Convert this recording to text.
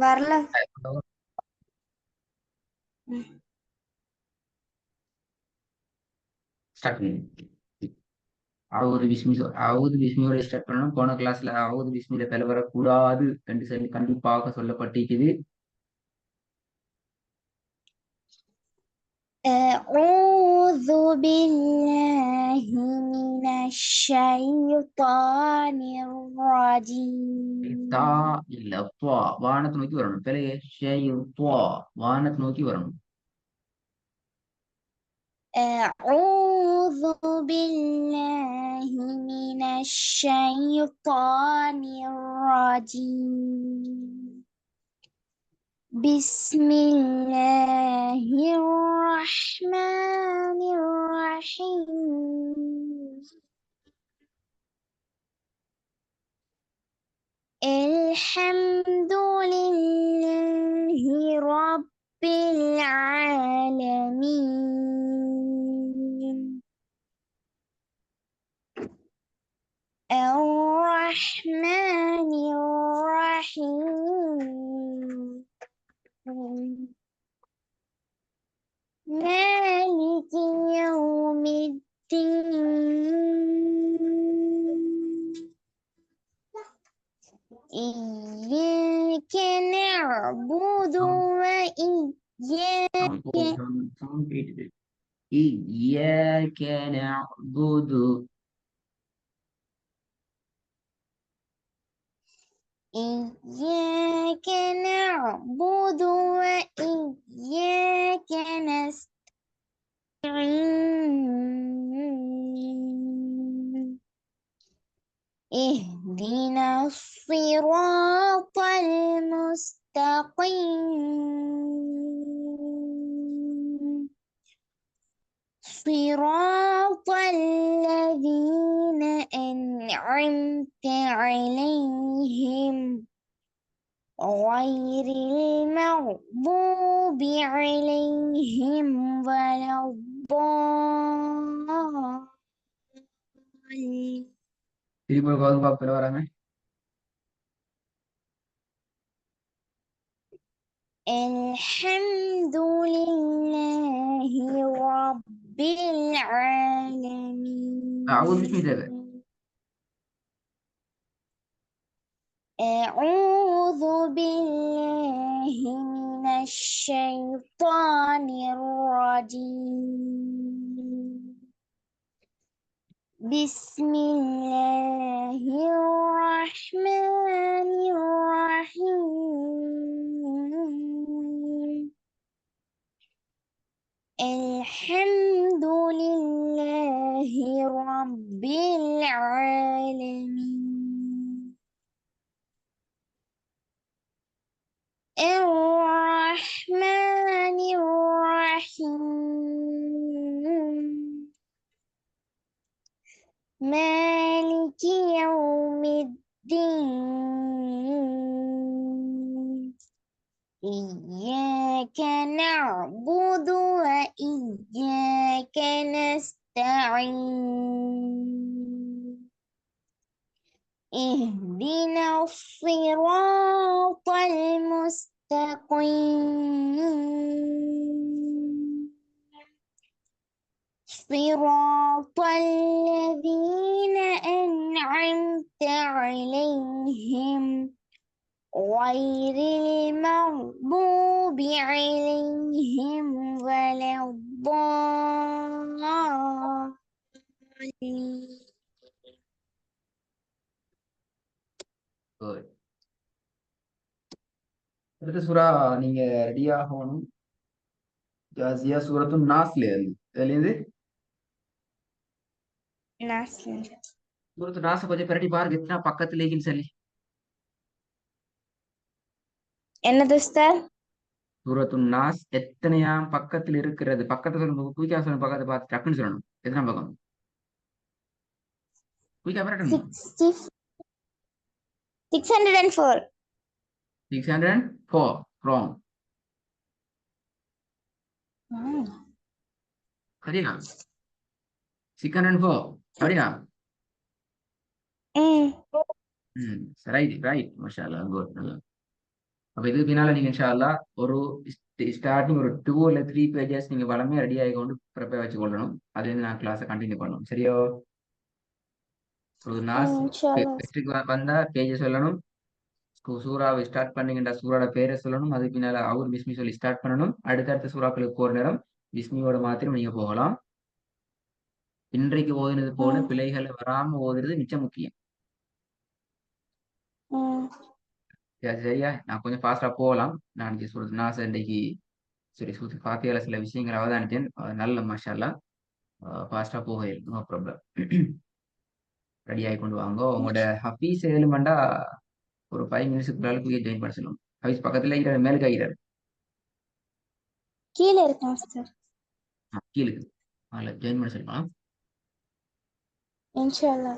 வரல. ம். ஸ்டார்ட் பண்ணு. அவுது பிஸ்மியோட ஸ்டார்ட் பண்ணணும். போன கிளாஸ்ல அவுது பிஸ்மியில பிழை வரக்கூடாது என்று சொல்லி கண்டிப்பாக சொல்லப்பட்டிருக்குது. أعوذ بالله من الشيطان தா الرجيم. இல்ல துவா வானத்தை நோக்கி வரணும். பிழையே துவா வானத்தை நோக்கி வரணும். أعوذ بالله من الشيطان الرجيم. بسم الله الرحمن الرحيم. الحمد لله رب العالمين. الرحمن الرحيم. مالك يوم الدين. إياك نعبد وإياك إياك نعبد إياك نعبد وإياك نستعين. اهدنا الصراط المستقيم. صراط الذين أنعمت عليهم غير المغضوب عليهم ولا الضالين. திருப்பி ஒரு கவுந்து பாப்பில் வராங்க. الحمد لله رب العالمين. أعوذ بسم الله. أعوذ بالله من الشيطان الرجيم. بسم الله الرحمن الرحيم. الحمد لله رب العالمين. الرحمن الرحيم. مالك يوم الدين. إياك نعبد وإياك نستعين. اهدنا الصراط المستقيم. صراط الذين أنعمت عليهم غير المغضوب عليهم ولا الضالين. Good. அடுத்த சூறா நீங்க ரெடி ஆகணும். ஜாசியா சூரத்து நாஸ்ல இருந்து சூரத்து நாச கொஞ்சம் பிரட்டி பாருங்க எத்தனை பக்கத்துல இருக்குன்னு சொல்லி. என்னது சார்? சூரத்து நாஸ் எத்தனையாம் பக்கத்தில் இருக்கிறது? பக்கத்தை சொல்லணும். குயிக்கா சொல்லணும். பக்கத்தை பார்த்து டக்குன்னு சொல்லணும். எத்தனை பக்கம்? குயிக்கா பிரட்டணும். 604. 604. Wrong. சரியா? 604. அப்படியா? Right right. மாஷா அல்லாஹ். குட். நல்லா. அப்ப இதுக்கு பின்னால நீங்க இன்ஷா அல்லாஹ் ஒரு ஸ்டார்டிங் ஒரு 2 இல்ல 3 பேஜஸ் நீங்க வளமே ரெடி ஆகி கொண்டு ப்ரிப்பேர் வச்சு கொள்ளணும். அது வந்து நான் கிளாஸை கண்டினியூ பண்ணணும். சரியோ? ஒரு நாஸ் இன்ஷால்லா. வெற்றிக்கு வந்தா பேஜ் சொல்லணும். சூறாவை ஸ்டார்ட் பண்ணீங்கடா சூறாவோட பேரை சொல்லணும். அதுக்கு பின்னால அவர் பிஸ்மி சொல்லி ஸ்டார்ட் பண்ணணும். அடுத்தடுத்த சூறாக்களுக்கு போற நேரம் பிஸ்மியோட மாத்திரம் நீங்க போகலாம். இன்றைக்கு ஓதினது போல ம் பிழைகளை வராம ஓதுறது மிச்சம் முக்கியம். ம் சரி, சரியா? நான் கொஞ்சம் ஃபாஸ்டா போகலாம். நான் இன்னைக்கு சொல்றது நான் இன்றைக்கு சரி பாத்தியால சில விஷயங்களை அவதானித்தேன். நல்ல மாஷா அல்லாஹ். ஃபாஸ்டா போக நோ ப்ராப்ளம். ரெடி ஆகி கொண்டு வாங்க. உங்களோட ஹபீஸ் ஏழுமண்டா ஒரு 5 மினிட்ஸுக்குள்ளால போய் ஜாயின் பண்ண சொல்லணும். ஹபீஸ் பக்கத்துல இருக்கிற மேலுக்கு ஆகிறார். கீழே இருக்கேன் சார். கீழே அதில் ஜாயின் பண்ண சொல்லலாம். இன்ஷால்லா.